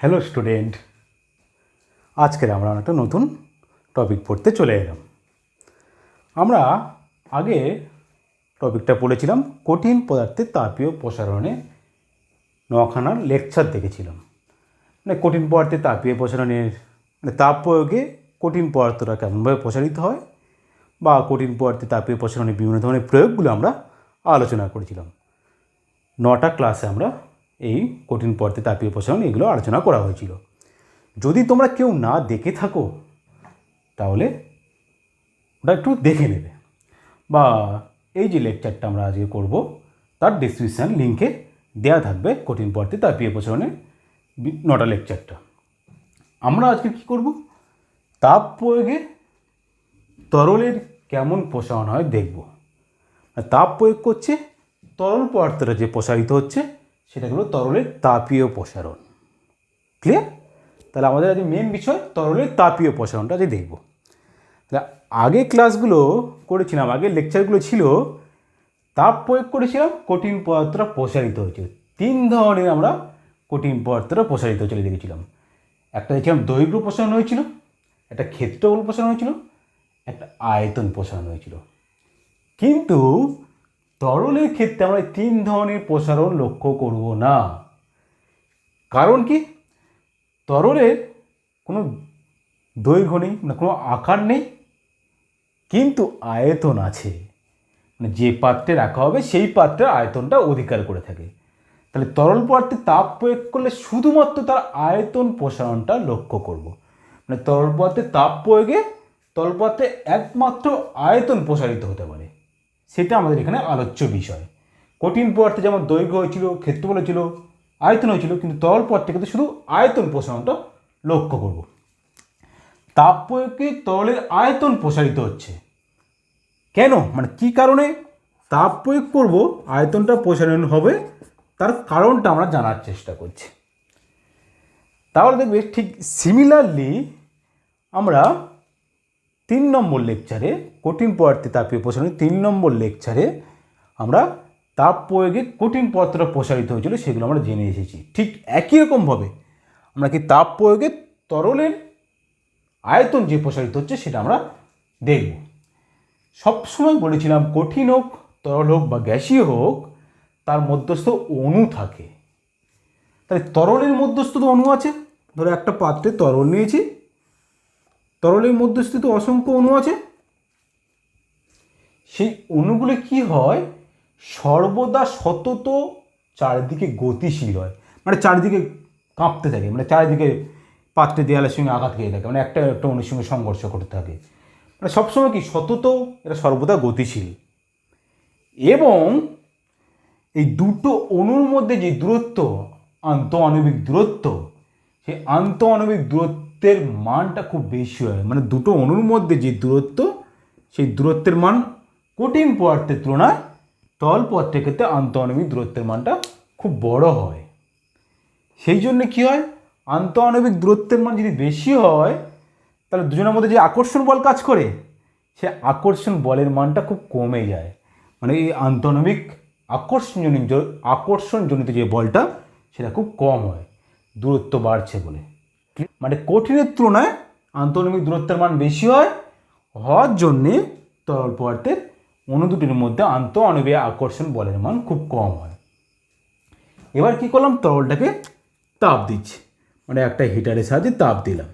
Hello student, আজকের আমরা একটা নতুন টপিক পড়তে চলে এলাম। আমরা আগে টপিকটা পড়েছিলাম কঠিন পদার্থের তাপীয় প্রসারণে, নখানার লেকচার দেখেছিলাম। মানে কঠিন পদার্থের তাপীয় প্রসারণের তাপ প্রয়োগে কঠিন পদার্থটা কেমনভাবে প্রসারিত হয় বা কঠিন পদার্থের তাপীয় প্রসারণের বিভিন্ন ধরনের প্রয়োগগুলো আমরা আলোচনা করেছিলাম। 9টা ক্লাসে আমরা এই কঠিন পদার্থের তাপীয় প্রসারণ এগুলো আলোচনা করা হয়েছিল। যদি তোমরা কেউ না দেখে থাকো তাহলে ওটা একটু দেখে নেবে, বা এই যে লেকচারটা আমরা আজকে করব তার ডেসক্রিপশান লিঙ্কে দেওয়া থাকবে কঠিন পদার্থের তাপীয় প্রসারণের 9টা লেকচারটা। আমরা আজকে কী করব, তাপ প্রয়োগে তরলের কেমন প্রসারণ হয় দেখব। তাপ প্রয়োগ করছে তরল পদার্থটা যে প্রসারিত হচ্ছে সেটা হলো তরলের তাপীয় প্রসারণ। ক্লিয়ার? তাহলে আমাদের আজ মেন বিষয় তরলের তাপীয় প্রসারণটা যে দেখব। তাহলে আগে ক্লাসগুলো করেছিলাম, আগের লেকচারগুলো ছিল তাপ প্রয়োগ করেছিলাম, কঠিন পদার্থটা প্রসারিত হয়েছিল। 3 ধরনের আমরা কঠিন পদার্থটা প্রসারিত চলে দেখেছিলাম। একটা দেখছিলাম দৈর্ঘ্য প্রসারণ হয়েছিল, একটা ক্ষেত্রফল প্রসারণ হয়েছিল, একটা আয়তন প্রসারণ হয়েছিল। কিন্তু তরলের ক্ষেত্রে আমরা 3 ধরনের প্রসারণ লক্ষ্য করব না। কারণ কি? তরলের কোনো দৈর্ঘ্য নেই, মানে কোনো আকার নেই, কিন্তু আয়তন আছে। মানে যে পাত্রে রাখা হবে সেই পাত্রের আয়তনটা অধিকার করে থাকে। তাহলে তরল পদার্থে তাপ প্রয়োগ করলে শুধুমাত্র তার আয়তন প্রসারণটা লক্ষ্য করব। মানে তরল পদার্থে তাপ প্রয়োগে তরল পদার্থে একমাত্র আয়তন প্রসারিত হতে পারে, সেটা আমাদের এখানে আলোচ্য বিষয়। কঠিন পদার্থে যেমন দৈর্ঘ্য হয়েছিল, ক্ষেত্রফল হয়েছিল, আয়তন হয়েছিল, কিন্তু তরল পদার্থে কিন্তু শুধু আয়তন প্রসারণটা লক্ষ্য করব। তাপ প্রয়োগে তরলের আয়তন প্রসারিত হচ্ছে কেন, মানে কি কারণে তাপ প্রয়োগ করব আয়তনটা প্রসারণ হবে, তার কারণটা আমরা জানার চেষ্টা করছি। তাহলে দেখবে ঠিক সিমিলারলি আমরা 3 নম্বর লেকচারে কঠিন পদার্থে তাপীয় প্রসারণের 3 নম্বর লেকচারে আমরা তাপ প্রয়োগে কঠিন পদার্থটা প্রসারিত হয়েছিল সেগুলো আমরা জেনে এসেছি। ঠিক একই রকমভাবে আমরা কি তাপ প্রয়োগে তরলের আয়তন যে প্রসারিত হচ্ছে সেটা আমরা দেখব। সবসময় বলেছিলাম কঠিন হোক, তরল হোক বা গ্যাসীয় হোক, তার মধ্যস্থ অণু থাকে। তাহলে তরলের মধ্যস্থ তো অণু আছে। ধরো একটা পাত্রে তরল নিয়েছি, তরলের মধ্যস্থিত অসংখ্য অণু আছে। সেই অণুগুলো কি হয়, সর্বদা সতত চারিদিকে গতিশীল হয়, মানে চারিদিকে কাঁপতে থাকে, মানে চারিদিকে পাত্রে দেয়ালের সঙ্গে আঘাত খেয়ে থাকে, মানে একটা একটা অণুর সঙ্গে সংঘর্ষ করতে থাকে। মানে সবসময় কি সতত, এটা সর্বদা গতিশীল। এবং এই দুটো অণুর মধ্যে যে দূরত্ব, আন্তঃআণবিক দূরত্ব, সেই আন্তঃআণবিক দূরত্বের মানটা খুব বেশি হয়। মানে দুটো অণুর মধ্যে যে দূরত্ব, সেই দূরত্বের মান কঠিন পদার্থের তুলনায় তরল পদার্থের ক্ষেত্রে আন্তঃআণবিক দূরত্বের মানটা খুব বড় হয়। সেই জন্য কী হয়, আন্তঃআণবিক দূরত্বের মান যদি বেশি হয় তাহলে দুজনের মধ্যে যে আকর্ষণ বল কাজ করে, সে আকর্ষণ বলের মানটা খুব কমে যায়। মানে এই আন্তঃআণবিক আকর্ষণজনিত যে বলটা সেটা খুব কম হয়, দূরত্ব বাড়ছে বলে। মানে কঠিনের তুলনায় আন্তঃআণবিক দূরত্বের মান বেশি হয়, হওয়ার জন্যে তরল পদার্থের অণু দুটির মধ্যে আন্তঃআণবিক আকর্ষণ বলের মান খুব কম হয়। এবার কি করলাম, তরলটাকে তাপ দিচ্ছি, মানে একটা হিটারের সাহায্যে তাপ দিলাম।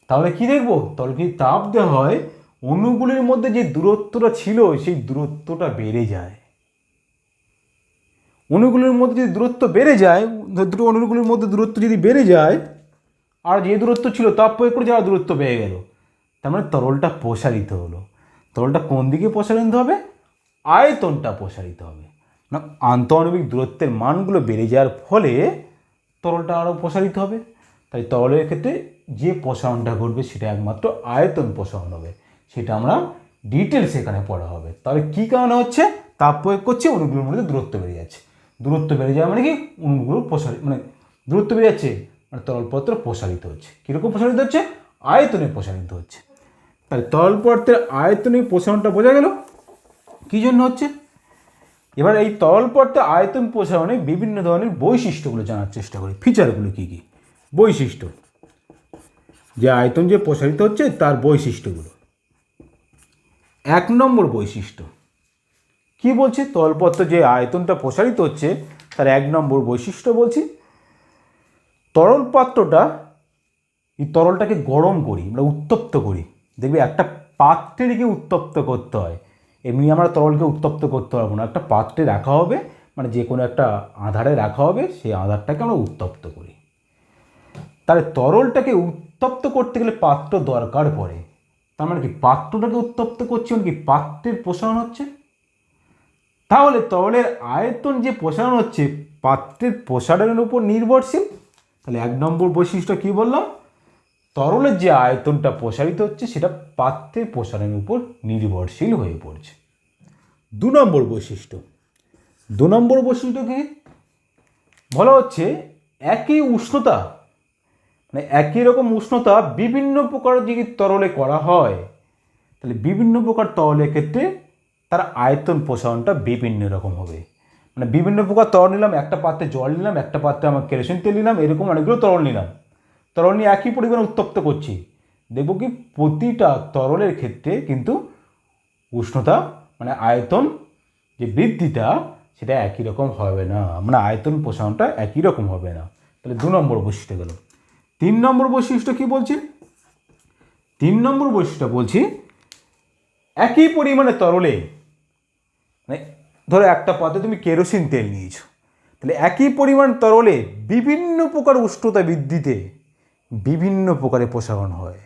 তাহলে কি দেখবো, তরলকে তাপ দেওয়া হয়, অণুগুলির মধ্যে যে দূরত্বটা ছিল সেই দূরত্বটা বেড়ে যায়। অণুগুলির মধ্যে যদি দূরত্ব বেড়ে যায়, দুটো অণুগুলির মধ্যে দূরত্ব যদি বেড়ে যায়, আর যে দূরত্ব ছিল তাপ প্রয়োগ করে যাওয়ার দূরত্ব বেড়ে গেল, তার মানে তরলটা প্রসারিত হলো। তরলটা কোন দিকে প্রসারিত হবে, আয়তনটা প্রসারিত হবে। না, আন্তঃআণবিক দূরত্বের মানগুলো বেড়ে যাওয়ার ফলে তরলটা আরও প্রসারিত হবে। তাই তরলের ক্ষেত্রে যে প্রসারণটা ঘটবে সেটা একমাত্র আয়তন প্রসারণ হবে, সেটা আমরা ডিটেলস এখানে পড়া হবে। তাহলে কী কারণে হচ্ছে, তাপ প্রয়োগ করছে, অণুগুলোর মধ্যে দূরত্ব বেড়ে যাচ্ছে। দূরত্ব বেড়ে যাওয়া মানে কি, অণুগুলো প্রসারিত, মানে দূরত্ব বেড়ে যাচ্ছে মানে তরল পদার্থ প্রসারিত হচ্ছে। কীরকম প্রসারিত হচ্ছে, আয়তনে প্রসারিত হচ্ছে। তাই তরল পদার্থের আয়তনিক প্রসারণটা বোঝা গেল কী জন্য হচ্ছে। এবার এই তরল পদার্থে আয়তন প্রসারণে বিভিন্ন ধরনের বৈশিষ্ট্যগুলো জানার চেষ্টা করি। ফিচারগুলো কী কী, বৈশিষ্ট্য, যে আয়তন যে প্রসারিত হচ্ছে তার বৈশিষ্ট্যগুলো। 1 নম্বর বৈশিষ্ট্য কি বলছি, তরল পদার্থ যে আয়তনটা প্রসারিত হচ্ছে তার 1 নম্বর বৈশিষ্ট্য বলছি, তরল পাত্রটা, এই তরলটাকে গরম করি, আমরা উত্তপ্ত করি। দেখবে একটা পাত্রেরকে উত্তপ্ত করতে হয়, এমনি আমরা তরলকে উত্তপ্ত করতে পারবো না। একটা পাত্রে রাখা হবে, মানে যে কোনো একটা আধারে রাখা হবে, সেই আধারটাকে আমরা উত্তপ্ত করি। তাহলে তরলটাকে উত্তপ্ত করতে গেলে পাত্র দরকার পড়ে। তার মানে কি, পাত্রটাকে উত্তপ্ত করছে মানে কি, পাত্রের প্রসারণ হচ্ছে। তাহলে তরলের আয়তন যে প্রসারণ হচ্ছে পাত্রের প্রসারণের উপর নির্ভরশীল। তাহলে 1 নম্বর বৈশিষ্ট্য কি বললাম, তরলের যে আয়তনটা প্রসারিত হচ্ছে সেটা পাত্রের প্রসারণের উপর নির্ভরশীল হয়ে পড়ছে। 2 নম্বর বৈশিষ্ট্য, 2 নম্বর বৈশিষ্ট্যকে বলা হচ্ছে একই উষ্ণতা, মানে একই রকম উষ্ণতা বিভিন্ন প্রকার যদি তরলে করা হয়, তাহলে বিভিন্ন প্রকার তরলের ক্ষেত্রে তার আয়তন প্রসারণটা বিভিন্ন রকম হবে। মানে বিভিন্ন প্রকার তরল নিলাম, একটা পাত্রে জল নিলাম, একটা পাত্রে আমার কেরোসিন তেল নিলাম, এরকম অনেকগুলো তরল নিলাম, তরল নিয়ে একই পরিমাণে উত্তপ্ত করছি, দেখব কি প্রতিটা তরলের ক্ষেত্রে কিন্তু উষ্ণতা মানে আয়তন যে বৃদ্ধিটা সেটা একই রকম হবে না, মানে আয়তন প্রসারণটা একই রকম হবে না। তাহলে 2 নম্বর বৈশিষ্ট্য গেল। 3 নম্বর বৈশিষ্ট্য কি বলছি, 3 নম্বর বৈশিষ্ট্য বলছি একই পরিমাণে তরলে, মানে ধরো একটা পাত্রে তুমি কেরোসিন তেল নিয়েছো, তাহলে একই পরিমাণ তরলে বিভিন্ন প্রকার উষ্ণতা বৃদ্ধিতে বিভিন্ন প্রকারে প্রসারণ হয়।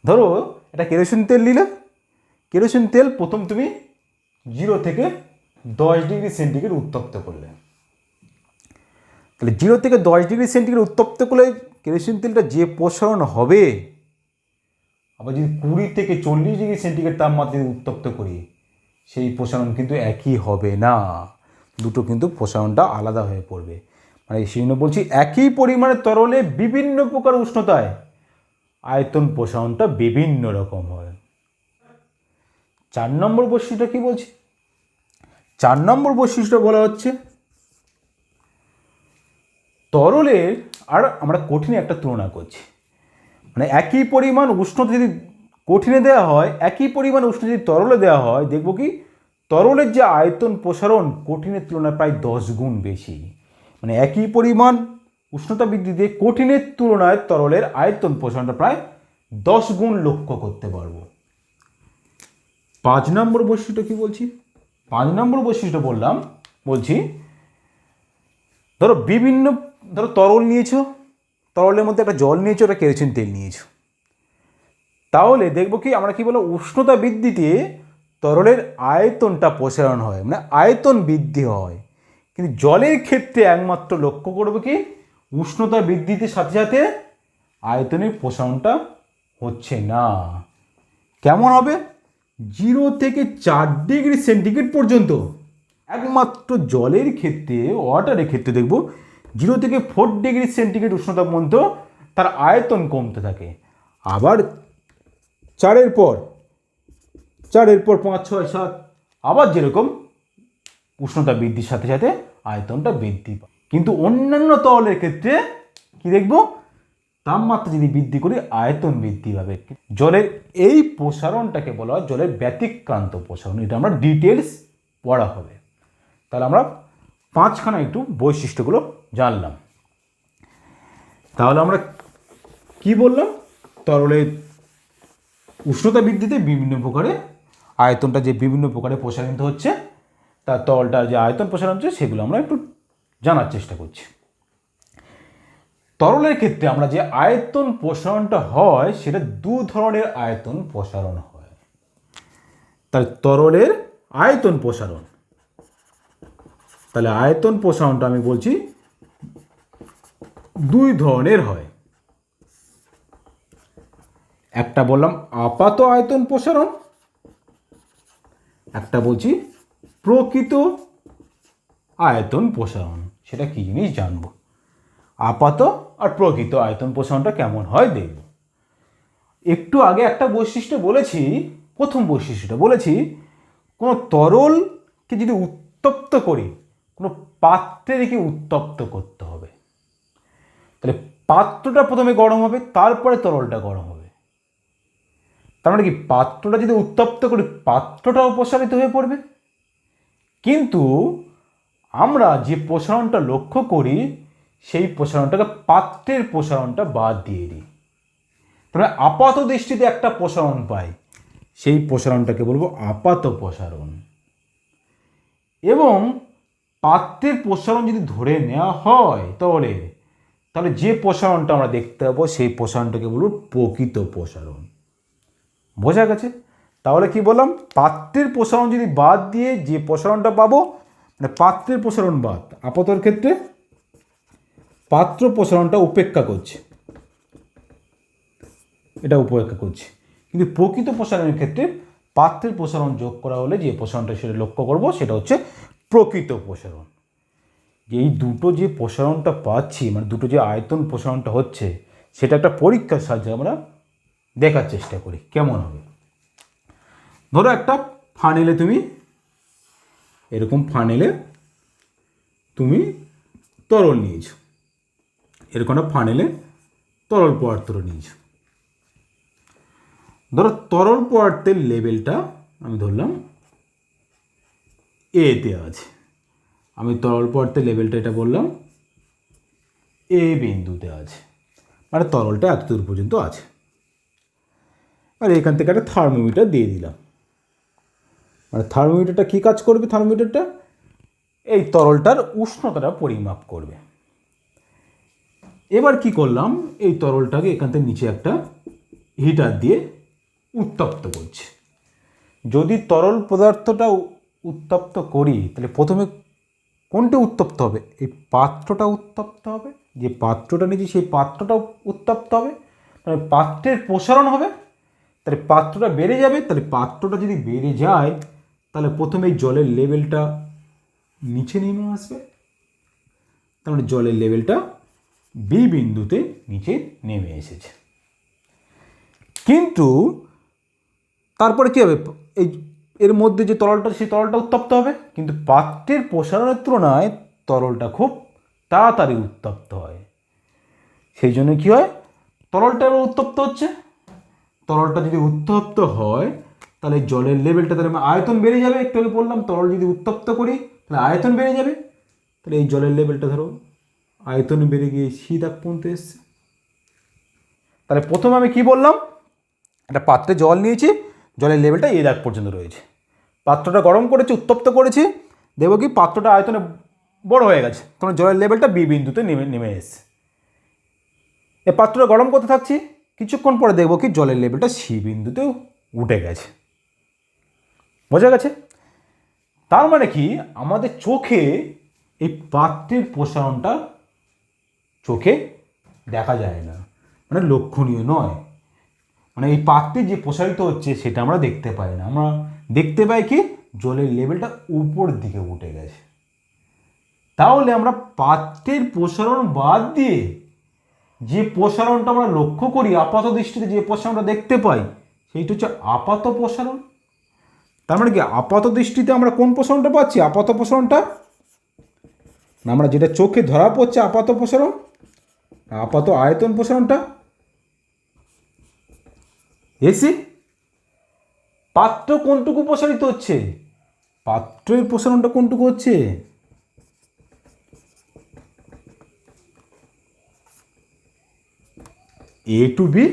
ধরো এটা কেরোসিন তেল নিলে, কেরোসিন তেল প্রথম তুমি 0 থেকে 10 ডিগ্রি সেন্টিগ্রেড উত্তপ্ত করলে, তাহলে 0 থেকে 10 ডিগ্রি সেন্টিগ্রেড উত্তপ্ত করলে কেরোসিন তেলটা যে প্রসারণ হবে, আবার যদি 20 থেকে 40 ডিগ্রি সেন্টিগ্রেড তাপমাত্রায় উত্তপ্ত করি সেই প্রসারণ কিন্তু একই হবে না, দুটো কিন্তু প্রসারণটা আলাদা হয়ে পড়বে। মানে সেই জন্য বলছি একই পরিমাণে তরলে বিভিন্ন প্রকার উষ্ণতায় আয়তন প্রসারণটা বিভিন্ন রকম হয়। 4 নম্বর বৈশিষ্ট্য কি বলছি, 4 নম্বর বৈশিষ্ট্য বলা হচ্ছে তরলের আর আমরা কঠিনে একটা তুলনা করছি, মানে একই পরিমাণ উষ্ণতা যদি কঠিনে দেওয়া হয়, একই পরিমাণ উষ্ণতা যদি তরলে দেওয়া হয়, দেখব কি তরলের যে আয়তন প্রসারণ কঠিনের তুলনায় প্রায় 10 গুণ বেশি। মানে একই পরিমাণ উষ্ণতা বৃদ্ধিতে কঠিনের তুলনায় তরলের আয়তন প্রসারণটা প্রায় 10 গুণ লক্ষ্য করতে পারবো। 5 নম্বর বৈশিষ্ট্য কি বলছি, 5 নম্বর বৈশিষ্ট্য বলছি ধরো তরল নিয়েছো, তরলের মধ্যে একটা জল নিয়েছো, একটা কেরোসিন তেল নিয়েছো, তাহলে দেখব কি আমরা কি বলবো, উষ্ণতা বৃদ্ধিতে তরলের আয়তনটা প্রসারণ হয়, মানে আয়তন বৃদ্ধি হয়। কিন্তু জলের ক্ষেত্রে একমাত্র লক্ষ্য করবে কি উষ্ণতা বৃদ্ধিতে সাথে সাথে আয়তনের প্রসারণটা হচ্ছে না। কেমন হবে, 0 থেকে 4 ডিগ্রি সেন্টিগ্রেড পর্যন্ত একমাত্র জলের ক্ষেত্রে, ওয়াটারের ক্ষেত্রে দেখব 0 থেকে 4 ডিগ্রি সেন্টিগ্রেড উষ্ণতা পর্যন্ত তার আয়তন কমতে থাকে। আবার 4-এর পর 5, 6, 7 আবার যেরকম উষ্ণতা বৃদ্ধির সাথে সাথে আয়তনটা বৃদ্ধি পায়। কিন্তু অন্যান্য তরলের ক্ষেত্রে কি দেখব, তাপমাত্রা যদি বৃদ্ধি করি আয়তন বৃদ্ধি পাবে। জলের এই প্রসারণটাকে বলা হয় জলের ব্যতিক্রান্ত প্রসারণ, এটা আমরা ডিটেলস পড়া হবে। তাহলে আমরা 5খানা একটু বৈশিষ্ট্যগুলো জানলাম। তাহলে আমরা কি বললাম, তরলের উষ্ণতা বৃদ্ধিতে বিভিন্ন প্রকারে আয়তনটা যে বিভিন্ন প্রকারে প্রসারিত হচ্ছে, তার তরলটার যে আয়তন প্রসারণ হচ্ছে সেগুলো আমরা একটু জানার চেষ্টা করছি। তরলের ক্ষেত্রে আমরা যে আয়তন প্রসারণটা হয় সেটা 2 ধরনের আয়তন প্রসারণ হয়। তাহলে তরলের আয়তন প্রসারণ, তাহলে আয়তন প্রসারণটা আমি বলছি 2 ধরনের হয়। একটা বললাম আপাত আয়তন প্রসারণ, একটা বলছি প্রকৃত আয়তন প্রসারণ। সেটা কি জিনিস জানবো, আপাত আর প্রকৃত আয়তন প্রসারণটা কেমন হয় দেখব। একটু আগে একটা বৈশিষ্ট্য বলেছি, প্রথম বৈশিষ্ট্যটা বলেছি কোনো তরল কি যদি উত্তপ্ত করি, কোনো পাত্রে রেখে উত্তপ্ত করতে হবে, তাহলে পাত্রটা প্রথমে গরম হবে, তারপরে তরলটা গরম হবে। তার মানে কি পাত্রটা যদি উত্তপ্ত করি পাত্রটাও প্রসারিত হয়ে পড়বে, কিন্তু আমরা যে প্রসারণটা লক্ষ্য করি সেই প্রসারণটাকে পাত্রের প্রসারণটা বাদ দিয়ে দিই। তবে আপাত দৃষ্টিতে একটা প্রসারণ পাই, সেই প্রসারণটাকে বলবো আপাত প্রসারণ। এবং পাত্রের প্রসারণ যদি ধরে নেওয়া হয় তাহলে যে প্রসারণটা আমরা দেখতে পাবো সেই প্রসারণটাকে বলবো প্রকৃত প্রসারণ। বোঝা গেছে? তাহলে কি বললাম, পাত্রের প্রসারণ যদি বাদ দিয়ে যে প্রসারণটা পাবো, মানে পাত্রের প্রসারণ বাদ, আপাতর ক্ষেত্রে পাত্র প্রসারণটা উপেক্ষা করছে, এটা উপেক্ষা করছে, কিন্তু প্রকৃত প্রসারণের ক্ষেত্রে পাত্রের প্রসারণ যোগ করা হলে যে প্রসারণটা সেটা লক্ষ্য করব সেটা হচ্ছে প্রকৃত প্রসারণ। এই দুটো যে প্রসারণটা পাচ্ছি, মানে দুটো যে আয়তন প্রসারণটা হচ্ছে, সেটা একটা পরীক্ষার সাহায্যে আমরা দেখার চেষ্টা করি কেমন হবে। ধরো একটা ফানেলে এরকম ফানেলে তুমি তরল নিয়েছো, এরকম একটা ফানেলে তরল পদার্থ নিয়েছো। ধরো তরল পদার্থের লেভেলটা আমি ধরলাম এতে আছে, আমি তরল পদার্থের লেভেলটা এটা বললাম এ বিন্দুতে আছে, মানে তরলটা এতদূর পর্যন্ত আছে। আর এখান থেকে একটা থার্মোমিটার দিয়ে দিলাম, মানে থার্মোমিটারটা কী কাজ করবে, থার্মোমিটারটা এই তরলটার উষ্ণতাটা পরিমাপ করবে। এবার কি করলাম, এই তরলটাকে এখান থেকে নিচে একটা হিটার দিয়ে উত্তপ্ত করছি। যদি তরল পদার্থটা উত্তপ্ত করি তাহলে প্রথমে কোনটা উত্তপ্ত হবে, এই পাত্রটা উত্তপ্ত হবে, যে পাত্রটা নিয়েছি সেই পাত্রটাও উত্তপ্ত হবে, মানে পাত্রের প্রসারণ হবে, তাহলে পাত্রটা বেড়ে যাবে। তাহলে পাত্রটা যদি বেড়ে যায় তাহলে প্রথমে জলের লেভেলটা নিচে নেমে আসবে, তার মানে জলের লেভেলটা বি বিন্দুতে নিচে নেমে এসেছে। কিন্তু তারপরে কী হবে, এর মধ্যে যে তরলটা সেই তরলটা উত্তপ্ত হবে, কিন্তু পাত্রের প্রসারণের তুলনায় তরলটা খুব তাড়াতাড়ি উত্তপ্ত হয়। সেই জন্য কী হয়, তরলটা এবার উত্তপ্ত হচ্ছে। তরলটা যদি উত্তপ্ত হয় তাহলে জলের লেভেলটা, তাহলে আয়তন বেড়ে যাবে। একটু আগে বললাম তরল যদি উত্তপ্ত করি তাহলে আয়তন বেড়ে যাবে, তাহলে এই জলের লেভেলটা ধরো আয়তন বেড়ে গিয়ে সি দাগ পর্যন্ত এসছে। তাহলে প্রথমে আমি কি বললাম, একটা পাত্রে জল নিয়েছি, জলের লেভেলটা এ দাগ পর্যন্ত রয়েছে, পাত্রটা গরম করেছি, উত্তপ্ত করেছি, দেখবো কি পাত্রটা আয়তনে বড় হয়ে গেছে, তখন জলের লেভেলটা বি বিন্দুতে নেমে এসছে। এই পাত্রটা গরম করতে থাকছি, কিছুক্ষণ পরে দেখবো কি জলের লেভেলটা সি বিন্দুতেও উঠে গেছে। বোঝা গেছে? তার মানে কি আমাদের চোখে এই পাত্রের প্রসারণটা চোখে দেখা যায় না, মানে লক্ষণীয় নয়, মানে এই পাত্রে যে প্রসারিত হচ্ছে সেটা আমরা দেখতে পাই না। আমরা দেখতে পাই কি জলের লেভেলটা উপর দিকে উঠে গেছে। তাহলে আমরা পাত্রের প্রসারণ বাদ দিয়ে যে প্রসারণটা আমরা লক্ষ্য করি, আপাত দৃষ্টিতে যে প্রসারণটা দেখতে পাই সেইটা হচ্ছে আপাত প্রসারণ। তার মানে কি আপাত দৃষ্টিতে আমরা কোন প্রসারণটা পাচ্ছি, আপাত প্রসারণটা, আমরা যেটা চোখে ধরা পড়ছে আপাত প্রসারণ, আপাত আয়তন প্রসারণটা এসি। পাত্র কোনটুকু প্রসারিত হচ্ছে, পাত্রের প্রসারণটা কোনটুকু হচ্ছে, এ টু বি,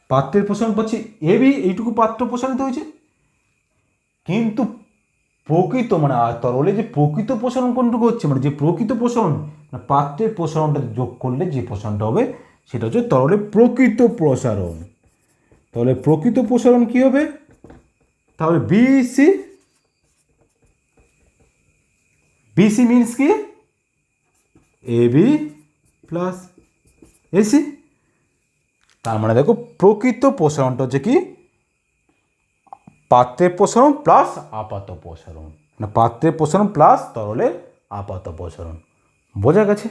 পাত্রের প্রসারণ পাচ্ছি এ বি, এইটুকু পাত্র প্রসারিত হয়েছে। কিন্তু প্রকৃত মানে তরলে যে প্রকৃত প্রসারণ কোনটুকু হচ্ছে, মানে যে প্রকৃত প্রসারণ, মানে পাত্রের প্রসারণটা যোগ করলে যে প্রসারণটা হবে সেটা হচ্ছে তরলের প্রকৃত প্রসারণ। তাহলে প্রকৃত প্রসারণ কি হবে, তাহলে বিসি, বিসি মিনস কি এ বি প্লাস এসি। তার মানে দেখো প্রকৃত প্রসারণটা হচ্ছে কি পাত্রের প্রসারণ প্লাস আপাত প্রসারণ, মানে পাত্রের প্রসারণ প্লাস তরলের আপাত প্রসারণ। বোঝা গেছে?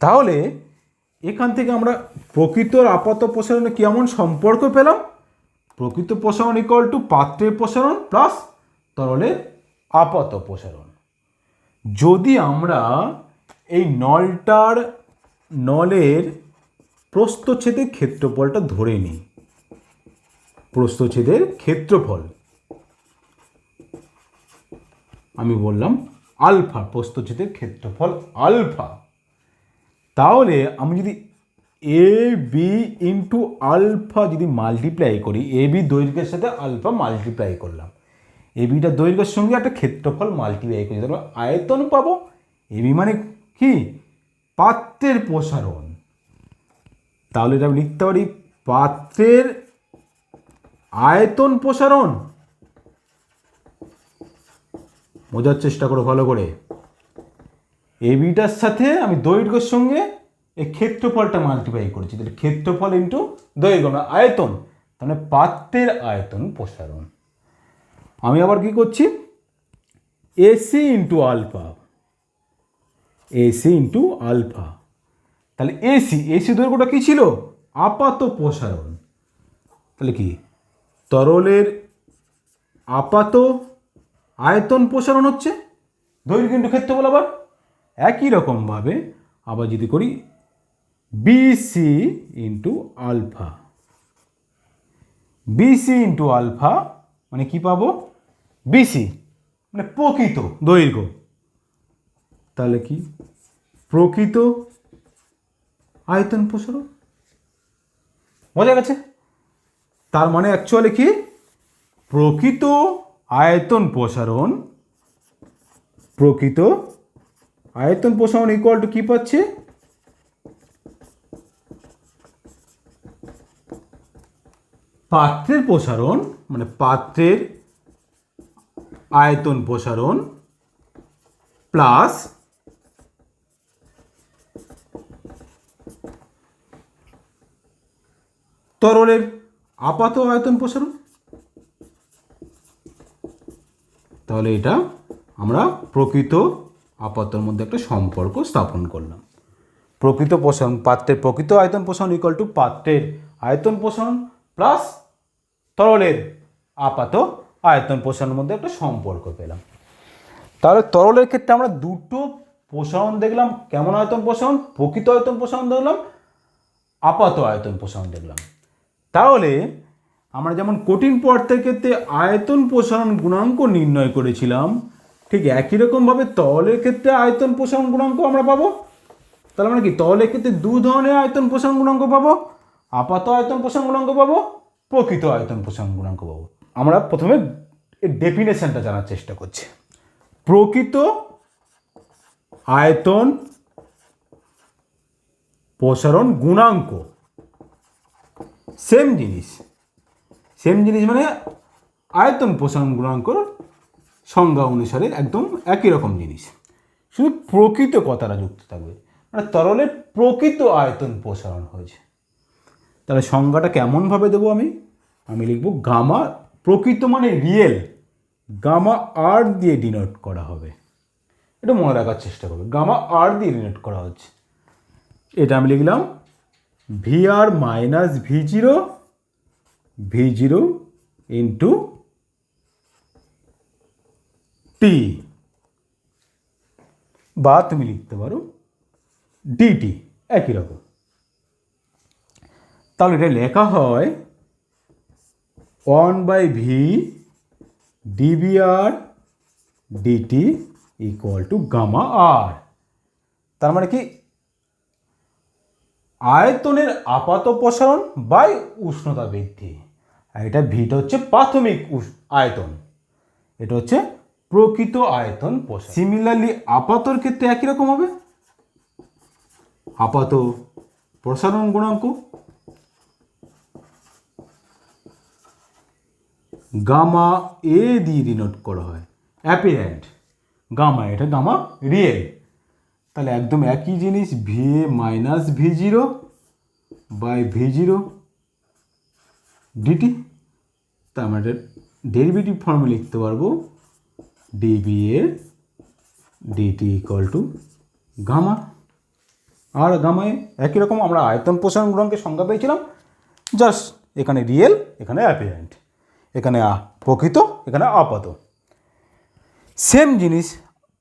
তাহলে এখান থেকে আমরা প্রকৃত আপাত প্রসারণে কেমন সম্পর্ক পেলাম, প্রকৃত প্রসারণ ইকুয়াল টু পাত্রের প্রসারণ প্লাস তরলের আপাত প্রসারণ। যদি আমরা এই নলের প্রস্থচ্ছেদের ক্ষেত্রফলটা ধরে নিই, প্রস্থচ্ছেদের ক্ষেত্রফল আমি বললাম আলফা, প্রস্থচ্ছেদের ক্ষেত্রফল আলফা, তাহলে আমি যদি এ বি ইন্টু আলফা যদি মাল্টিপ্লাই করি, এ বি দৈর্ঘ্যের সাথে আলফা মাল্টিপ্লাই করলাম, এ বিটা দৈর্ঘ্যের সঙ্গে একটা ক্ষেত্রফল মাল্টিপ্লাই করি, তাহলে আয়তন পাবো। এ বি মানে কি? পাত্রের প্রসারণ। তাহলে এটা আমি লিখতে পারি পাত্রের আয়তন প্রসারণ। বোঝার চেষ্টা করো ভালো করে। এ বিটার সাথে আমি দৈর্ঘ্যের সঙ্গে এই ক্ষেত্রফলটা মাল্টিপ্লাই করেছি, তাহলে ক্ষেত্রফল ইন্টু দৈর্ঘ্য না আয়তন, তাহলে পাত্রের আয়তন প্রসারণ। আমি আবার কি করছি? AC into alpha, AC into alpha, তাহলে এসি দৈর্ঘ্যটা কী ছিল? আপাত প্রসারণ। তাহলে কি? তরলের আপাত আয়তন প্রসারণ হচ্ছে দৈর্ঘ্য ইন্টু ক্ষেত্রফল। আবার একই রকমভাবে আবার যদি করি BC into alpha, BC into alpha মানে কি পাবো? বিসি মানে প্রকৃত দৈর্ঘ্য, তাহলে কি? প্রকৃত আয়তন প্রসারণ। বোঝা গেছে? তার মানে অ্যাকচুয়ালি কি? প্রকৃত আয়তন প্রসারণ, প্রকৃত আয়তন প্রসারণ ইকুয়াল টু কি পাচ্ছে? পাত্রের প্রসারণ মানে পাত্রের আয়তন প্রসারণ প্লাস তরলের আপাত আয়তন প্রসারণ। তাহলে এটা আমরা প্রকৃত আপাতর মধ্যে একটা সম্পর্ক স্থাপন করলাম। প্রকৃত প্রসারণ, পাত্রের প্রকৃত আয়তন প্রসারণ ইকুয়াল টু পাত্রের আয়তন প্রসারণ প্লাস তরলের আপাত আয়তন প্রসারণের মধ্যে একটা সম্পর্ক পেলাম। তাহলে তরলের ক্ষেত্রে আমরা দুটো প্রসারণ দেখলাম। কেমন আয়তন প্রসারণ? প্রকৃত আয়তন প্রসারণ দেখলাম, আপাত আয়তন প্রসারণ দেখলাম। তাহলে আমরা যেমন কঠিন পদার্থের ক্ষেত্রে আয়তন প্রসারণ গুণাঙ্ক নির্ণয় করেছিলাম, ঠিক একই রকমভাবে তরলের ক্ষেত্রে আয়তন প্রসারণ গুণাঙ্ক আমরা পাবো। তাহলে আমরা কি তরলের ক্ষেত্রে দু ধরনের আয়তন প্রসারণ গুণাঙ্ক পাবো, আপাত আয়তন প্রসারণ গুণাঙ্ক পাবো, প্রকৃত আয়তন প্রসারণ গুণাঙ্ক পাবো। আমরা প্রথমে এর ডেফিনেশনটা জানার চেষ্টা করছি। প্রকৃত আয়তন প্রসারণ গুণাঙ্ক সেম জিনিস মানে আয়তন প্রসারণ গুণাঙ্কর সংজ্ঞা অনুসারে একদম একই রকম জিনিস, শুধু প্রকৃত কথাটা যুক্ত থাকবে, মানে তরলের প্রকৃত আয়তন প্রসারণ হয়েছে। তাহলে সংজ্ঞাটা কেমনভাবে দেবো? আমি লিখব গামা, প্রকৃত মানে রিয়েল, গামা আর দিয়ে ডিনোট করা হবে। এটা মনে রাখার চেষ্টা করবে, গামা আর দিয়ে ডিনোট করা হচ্ছে। এটা আমি লিখলাম VR minus V0 into T, বা তুমি লিখতে পারো ডিটি, একই রকম। তাহলে এটা লেখা হয় 1/v dVR dt equal to gamma আর। তার মানে কি? আয়তনের আপাত প্রসারণ বাই উষ্ণতা বৃদ্ধি। আর এটা ভিটা হচ্ছে প্রাথমিক আয়তন, এটা হচ্ছে প্রকৃত আয়তন প্রসারণ। সিমিলারলি আপাতর ক্ষেত্রে একই রকম হবে, আপাত প্রসারণ গুণাঙ্ক গামা এ দিয়ে ডিনোট করা হয়, অ্যাপিরেন্ট গামা, এটা গামা রিয়েল। তাহলে একদম একই জিনিস, VA minus V0 by V0 DT. তা আমরা এটা ডেরিভেটিভ ফর্মে লিখতে পারবো dVA dt equal to gamma. আর গামায় একই রকম আমরা আয়তন প্রসারণ গুণাঙ্কের সংজ্ঞা পেয়েছিলাম, জাস্ট এখানে রিয়েল, এখানে অ্যাপিরেন্ট, এখানে প্রকৃত, এখানে আপাত। সেম জিনিস,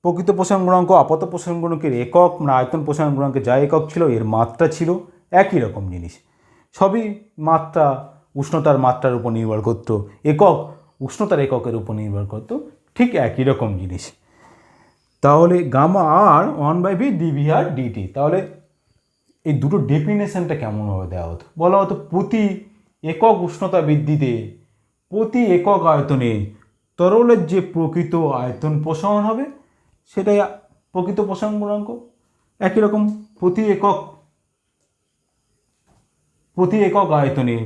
প্রকৃত প্রসারণ গুণাঙ্ক আপাত প্রসারণ গুণাঙ্কের একক মানে আয়তন প্রসারণ গুণাঙ্কের যা একক ছিল এর মাত্রা ছিল একই রকম জিনিস, সবই মাত্রা উষ্ণতার মাত্রার উপর নির্ভর করতো, একক উষ্ণতার এককের উপর নির্ভর করতো, ঠিক একই রকম জিনিস। তাহলে গামা আর 1/v dv/r dt। তাহলে এই দুটো ডেফিনেশনটা কেমনভাবে দেওয়া হতো, বলা হতো প্রতি একক উষ্ণতা বৃদ্ধিতে প্রতি একক আয়তনে তরলের যে প্রকৃত আয়তন প্রসারণ হবে সেটাই প্রকৃত প্রসারণ গুণাঙ্ক। একই রকম প্রতি একক আয়তনে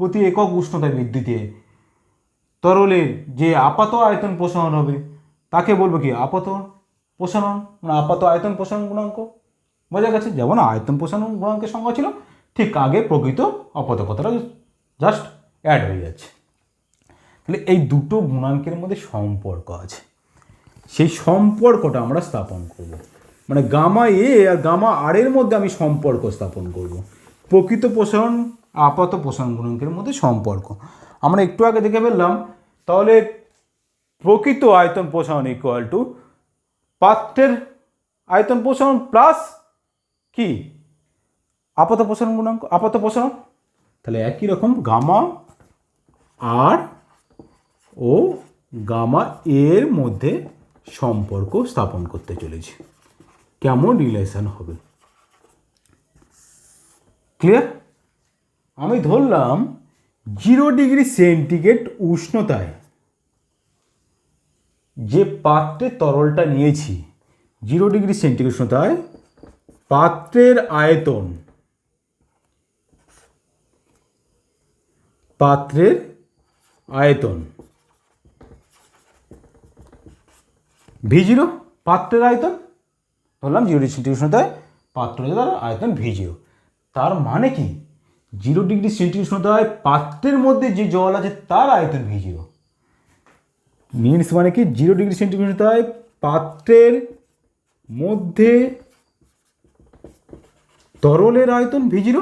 প্রতি একক উষ্ণতা বৃদ্ধিতে তরলের যে আপাত আয়তন প্রসারণ হবে তাকে বলবো কি আপাত প্রসারণ, মানে আপাত আয়তন প্রসারণ গুণাঙ্ক। বোঝা গেছে? যেমন আয়তন প্রসারণ গুণাঙ্কের সংজ্ঞা ছিল ঠিক আগে প্রকৃত আপাত কথাটা জাস্ট অ্যাড হয়ে যাচ্ছে। তাহলে এই দুটো গুণাঙ্কের মধ্যে সম্পর্ক আছে, সেই সম্পর্কটা আমরা স্থাপন করব। মানে গামা এ আর গামা আর এর মধ্যে আমি সম্পর্ক স্থাপন করব, প্রকৃত প্রসারণ আপাত প্রসারণ গুণাঙ্কের মধ্যে সম্পর্ক আমরা একটু আগে দেখে ফেললাম। তাহলে প্রকৃত আয়তন প্রসারণ ইকুয়াল টু পাত্রের আয়তন প্রসারণ প্লাস কি আপাত প্রসারণ গুণাঙ্ক আপাত প্রসারণ। তাহলে একই রকম গামা আর ও গামা এর মধ্যে সম্পর্ক স্থাপন করতে চলেছি, কেমন রিলেশন হবে। ক্লিয়ার? আমি ধরলাম 0 ডিগ্রি সেন্টিগ্রেড উষ্ণতায় যে পাত্রে তরলটা নিয়েছি, 0 ডিগ্রি সেন্টিগ্রেড উষ্ণতায় পাত্রের আয়তন V0, পাত্রের আয়তন ধরলাম 0 ডিগ্রি সেন্টিগ্রেড উষ্ণতায় পাত্রের আয়তন V0। তার মানে কি 0 ডিগ্রি সেন্টিগ্রেড উষ্ণতায় পাত্রের মধ্যে যে জল আছে তার আয়তন V0 মিনস মানে কি 0 ডিগ্রি সেন্টিগ্রেড উষ্ণতায় পাত্রের মধ্যে তরলের আয়তন V0।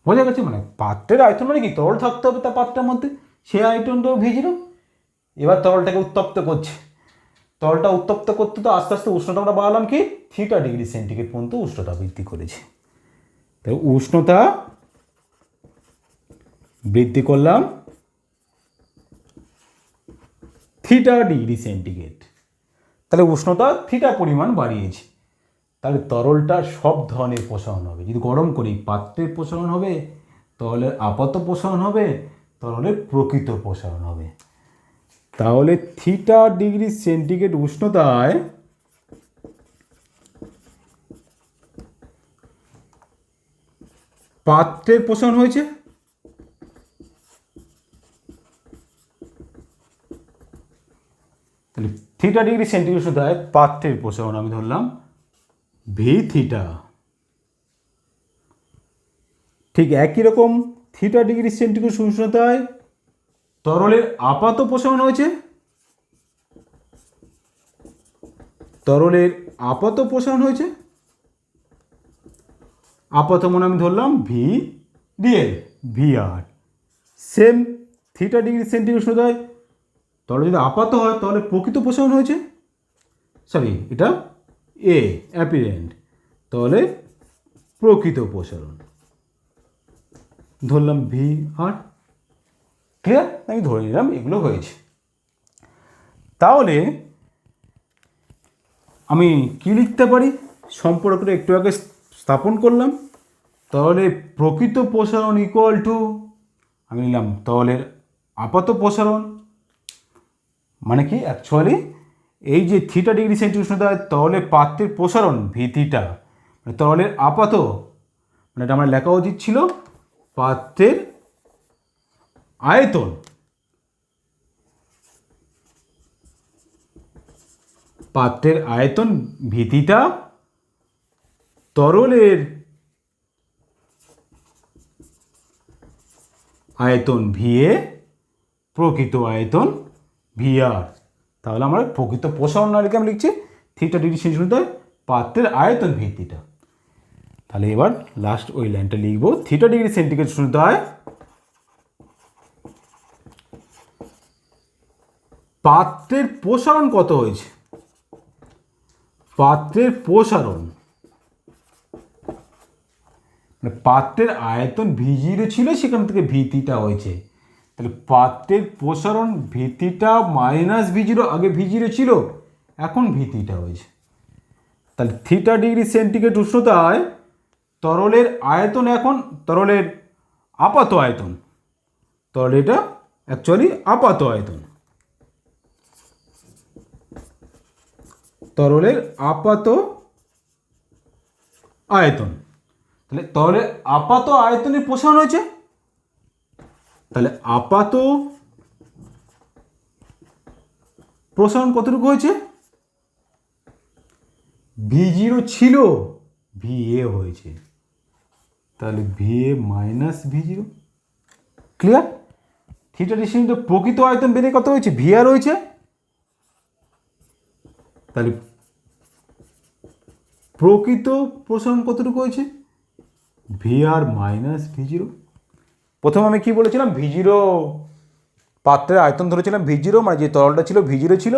বোঝা গেছে? মানে পাত্রের আয়তন মানে কি তরল থাকতে হবে তার পাত্রের মধ্যে, সে আয়তনটাও V0। এবার তরলটাকে উত্তপ্ত করছে, তরলটা উত্তপ্ত করতে তো আস্তে আস্তে উষ্ণতা আমরা বাড়ালাম কি θ ডিগ্রি সেন্টিগ্রেড পর্যন্ত উষ্ণতা বৃদ্ধি করেছি। তাই উষ্ণতা বৃদ্ধি করলাম θ ডিগ্রি সেন্টিগ্রেড, তাহলে উষ্ণতা θ পরিমাণ বাড়িয়েছি। তাহলে তরলটা সব ধরনের প্রসারণ হবে, যদি গরম করি পাত্রের প্রসারণ হবে, তরলের আপাত প্রসারণ হবে, তরলের প্রকৃত প্রসারণ হবে। তাহলে θ ডিগ্রি সেন্টিগ্রেড উষ্ণতায় পাত্রের প্রসারণ হয়েছে, তাহলে θ ডিগ্রি সেন্টিগ্রেড উষ্ণতায় পাত্রের প্রসারণ আমি ধরলাম V θ। ঠিক একই রকম θ ডিগ্রি সেন্টিগ্রেড উষ্ণতায় তরলের আপাত প্রসারণ হয়েছে, আপাত মানে আমি ধরলাম VR। সেম θ ডিগ্রি সেন্টিগ্রেড উষ্ণতায় তরল যদি আপাত হয় তাহলে প্রকৃত প্রসারণ হয়েছে, এটা অ্যাপিরেন্ট, তাহলে প্রকৃত প্রসারণ ধরলাম VR। ক্লিয়ার? আমি ধরে নিলাম এগুলো হয়েছে। তাহলে আমি কি লিখতে পারি, সম্পর্কটা একটু আগে স্থাপন করলাম। তাহলে প্রকৃত প্রসারণ ইকুয়াল টু আমি নিলাম তরলের আপাত প্রসারণ, মানে কি অ্যাকচুয়ালি এই যে θ ডিগ্রি সেন্টিগ্রেড উষ্ণতায় তরলের পাত্রের প্রসারণ V θ, মানে তরলের আপাত, মানে এটা আমার লেখা উচিত ছিল পাত্রের আয়তন, V θ, তরলের আয়তন VA, প্রকৃত আয়তন VR। তাহলে আমরা প্রকৃত প্রসারণ না লিখে আমি লিখছি θ ডিগ্রি সেন্টিগ্রেড পাত্রের আয়তন V θ। তাহলে এবার লাস্ট ওই লাইনটা লিখব, θ ডিগ্রি সেন্টিগ্রেড উষ্ণতায় পাত্রের প্রসারণ কত হয়েছে, পাত্রের প্রসারণ মানে পাত্রের আয়তন V0 ছিল, সেখান থেকে V3 হয়েছে। তাহলে পাত্রের প্রসারণ V3 মাইনাস V0, আগে V0 ছিল, এখন V3 হয়েছে। তাহলে θ°C উষ্ণতায় তরলের আয়তন, এখন তরলের আপাত আয়তন, তাহলে এটা অ্যাকচুয়ালি আপাত আয়তন, তরলের আপাত আয়তন। তাহলে তরলের আপাত আয়তনের প্রসারণ হয়েছে, তাহলে আপাত প্রসারণ কতটুকু হয়েছে, V0 ছিল VA হয়েছে, তাহলে VA minus V0। Clear? θ°C প্রকৃত আয়তন বেড়ে কত হয়েছে, VR হয়েছে, তাহলে প্রকৃত প্রসারণ কতটুকু হয়েছে, VR মাইনাস V0। প্রথমে আমি কি বলেছিলাম, V0 পাত্রের আয়তন ধরেছিলাম V0, মানে যে তরলটা ছিল V0 ছিল,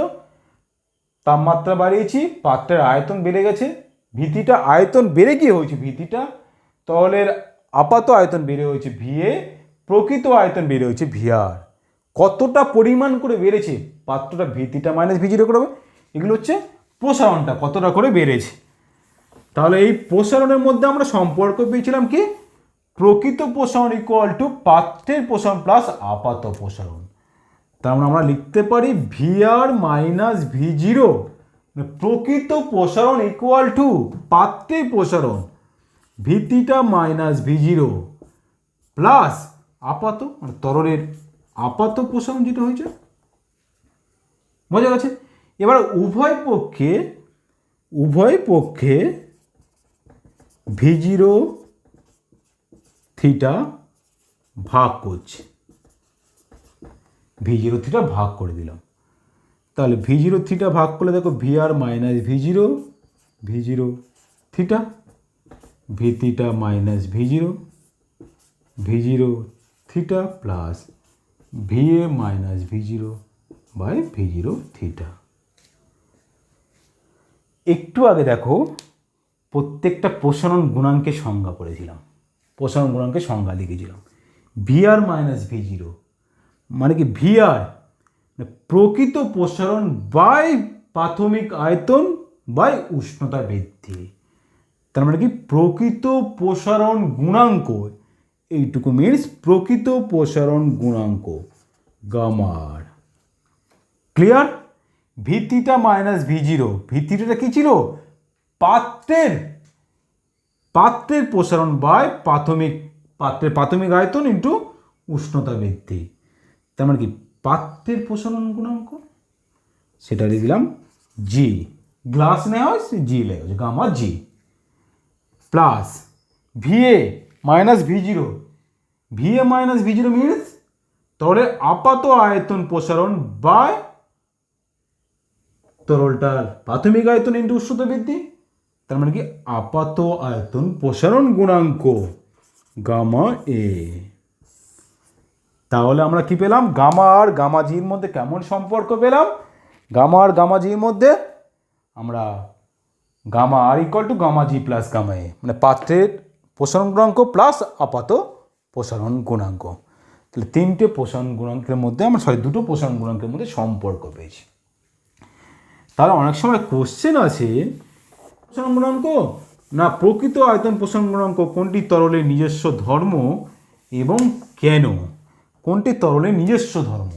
তাপমাত্রা বাড়িয়েছি, পাত্রের আয়তন বেড়ে গেছে, V3 আয়তন বেড়ে গিয়ে হয়েছে V3, তরলের আপাত আয়তন বেড়ে হয়েছে VA, প্রকৃত আয়তন বেড়ে হয়েছে VR। কতটা পরিমাণ করে বেড়েছে, পাত্রটা V3 মাইনাস V0 করে হবে, এগুলো হচ্ছে প্রসারণটা কতটা করে বেড়েছে। তাহলে এই প্রসারণের মধ্যে আমরা সম্পর্ক পেয়েছিলাম কি, প্রকৃত প্রসারণ ইকুয়াল টু পাত্রের প্রসারণ প্লাস আপাত প্রসারণ। তার মানে আমরা লিখতে পারি VR মাইনাস V0, প্রকৃত প্রসারণ ইকুয়াল টু পাত্রের প্রসারণ V3 মাইনাস V0 প্লাস আপাত, মানে তরলের আপাত প্রসারণ যেটা হয়েছে। বোঝা গেছে? এবার উভয় পক্ষে V0 থিটা ভাগ করছে, V0 থিটা ভাগ করে দিলাম। তাহলে V0 থিটা ভাগ করলে দেখো VR minus V0 theta, V3 minus V0 theta plus VA minus V0 by V0 theta. একটু আগে দেখো প্রত্যেকটা প্রসারণ গুণাঙ্কের সংজ্ঞা পড়েছিলাম, প্রসারণ গুণাঙ্কের সংজ্ঞা লিখেছিলাম। VR মাইনাস V0 মানে কি, VR প্রকৃত প্রসারণ বাই প্রাথমিক আয়তন বাই উষ্ণতা বৃদ্ধি। তার মানে কি, প্রকৃত প্রসারণ গুণাঙ্ক, এইটুকু মিনস প্রকৃত প্রসারণ গুণাঙ্ক গামার। ক্লিয়ার? V3 মাইনাস V0, V3টা কি ছিল, পাত্রের প্রসারণ বাই পাত্রের প্রাথমিক আয়তন ইন্টু উষ্ণতা বৃদ্ধি। তার মানে কি, পাত্রের প্রসারণ গুণাঙ্ক, সেটা লিখলাম G, গ্লাস নেওয়া হয় G লেখা gamma G plus VA minus V0 means তাহলে আপাত আয়তন প্রসারণ বাই তরলটার প্রাথমিক আয়তন ইন্টু উষ্ণতা বৃদ্ধি। তার মানে কি, আপাত আয়তন প্রসারণ গুণাঙ্ক গামা A। তাহলে আমরা কি পেলাম, গামা আর গামা জির মধ্যে কেমন সম্পর্ক পেলাম, গামা আর গামা জির মধ্যে আমরা gamma R equal to gamma g plus gamma a, মানে পাত্রের প্রসারণ গুণাঙ্ক প্লাস আপাত প্রসারণ গুণাঙ্ক। তাহলে তিনটে প্রসারণ গুণাঙ্কের মধ্যে আমরা দুটো প্রসারণ গুণাঙ্কের মধ্যে সম্পর্ক পেয়েছি। তাহলে অনেক সময় কোশ্চেন আছে, প্রসারণ গুণাঙ্ক না প্রকৃত আয়তন প্রসারণ গুণাঙ্ক কোনটি তরলের নিজস্ব ধর্ম এবং কেন? কোনটি তরলের নিজস্ব ধর্ম,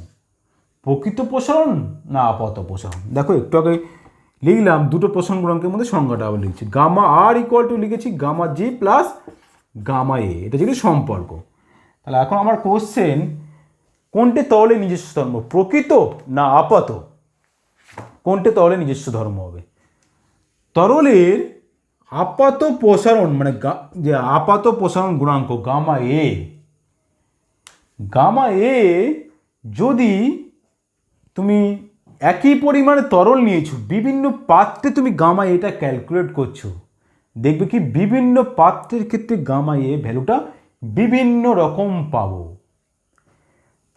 প্রকৃত প্রসারণ না আপাত প্রসারণ? দেখো একটু আগে লিখলাম দুটো প্রসারণ গুণাঙ্কের মধ্যে সংজ্ঞাটা আবার লিখছি, গামা আর ইকুয়াল টু লিখেছি গামা জি প্লাস গামা এ, এটা ছিল সম্পর্ক। তাহলে এখন আমার কোশ্চেন, কোনটি তরলের নিজস্ব ধর্ম, প্রকৃত না আপাত? কোনটি তরলের নিজস্ব ধর্ম হবে? তরলের আপাত প্রসারণ মানে যে আপাত প্রসারণ গুণাঙ্ক গামা এ যদি তুমি একই পরিমাণে তরল নিয়েছো, বিভিন্ন পাত্রে তুমি গামা এটা ক্যালকুলেট করছো, দেখবে কি বিভিন্ন পাত্রের ক্ষেত্রে গামা এ ভ্যালুটা বিভিন্ন রকম পাবো।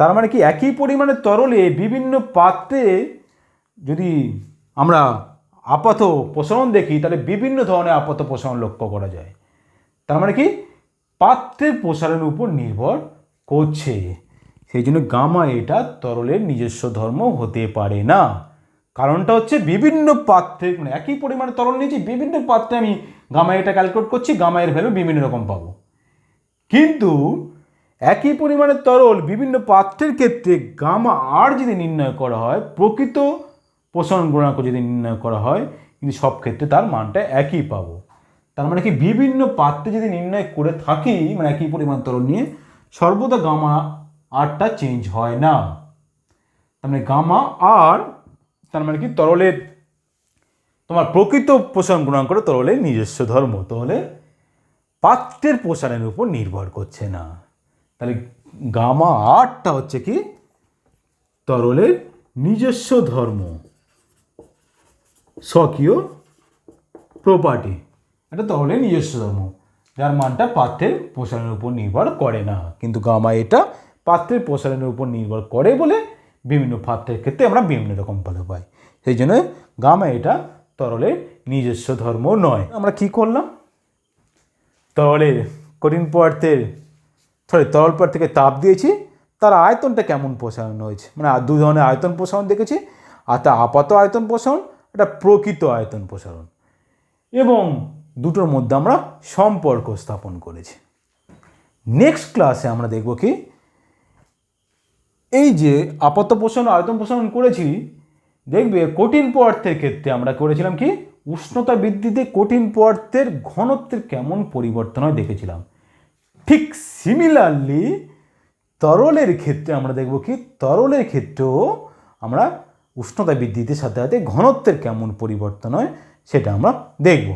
তার মানে কি একই পরিমাণে তরলে বিভিন্ন পাত্রে যদি আমরা আপাত প্রসারণ দেখি তাহলে বিভিন্ন ধরনের আপাত প্রসারণ লক্ষ্য করা যায়। তার মানে কি পাত্রের প্রসারণের উপর নির্ভর করছে। সেই জন্য গামা এটা তরলের নিজস্ব ধর্ম হতে পারে না। কারণটা হচ্ছে বিভিন্ন পাত্রে মানে একই পরিমাণে তরল নিয়েছি, বিভিন্ন পাত্রে আমি গামা এটা ক্যালকুলেট করছি, গামা এর ভ্যালু বিভিন্ন রকম পাবো। কিন্তু একই পরিমাণে তরল বিভিন্ন পাত্রের ক্ষেত্রে গামা আর যদি নির্ণয় করা হয়, প্রকৃত প্রসারণ গুণাঙ্ক যদি নির্ণয় করা হয়, কিন্তু সব ক্ষেত্রে তার মানটা একই পাবো। তার মানে কি বিভিন্ন পাত্রে যদি নির্ণয় করে থাকি মানে একই পরিমাণ তরল নিয়ে, সর্বদা গামা আরটা চেঞ্জ হয় না। তার মানে গামা আর তার মানে কি তরলের তোমার প্রকৃত প্রসারণ গুণাঙ্ক তরলের নিজস্ব ধর্ম, তাহলে পাত্রের প্রসারণের উপর নির্ভর করছে না। তাহলে গামা আরটা হচ্ছে কি তরলের নিজস্ব ধর্ম, স্বকীয় প্রপার্টি। এটা তরলের নিজস্ব ধর্ম, যার মানটা পাত্রের প্রসারণের উপর নির্ভর করে না। কিন্তু গামা এটা পাত্রের প্রসারণের উপর নির্ভর করে বলে বিভিন্ন পাত্রের ক্ষেত্রে আমরা বিভিন্ন রকম ফল পাই। সেই জন্য গামা এটা তরলের নিজস্ব ধর্ম নয়। আমরা কি করলাম, তরলের কঠিন পদার্থের তরল পদার্থ থেকে তাপ দিয়েছি, তার আয়তনটা কেমন প্রসারণ হয়েছে, মানে দু ধরনের আয়তন প্রসারণ দেখেছি। আর তা আপাত আয়তন প্রসারণ, এটা প্রকৃত আয়তন প্রসারণ, এবং দুটোর মধ্যে আমরা সম্পর্ক স্থাপন করেছি। নেক্সট ক্লাসে আমরা দেখব কি এই যে আপাত প্রসারণ আয়তন প্রসারণ করেছি, দেখবে কঠিন পদার্থের ক্ষেত্রে আমরা করেছিলাম কি উষ্ণতা বৃদ্ধিতে কঠিন পদার্থের ঘনত্বের কেমন পরিবর্তন হয় দেখেছিলাম। ঠিক সিমিলারলি তরলের ক্ষেত্রে আমরা দেখব কি তরলের ক্ষেত্রেও আমরা উষ্ণতা বৃদ্ধিতে সাথে সাথে ঘনত্বের কেমন পরিবর্তন হয় সেটা আমরা দেখব।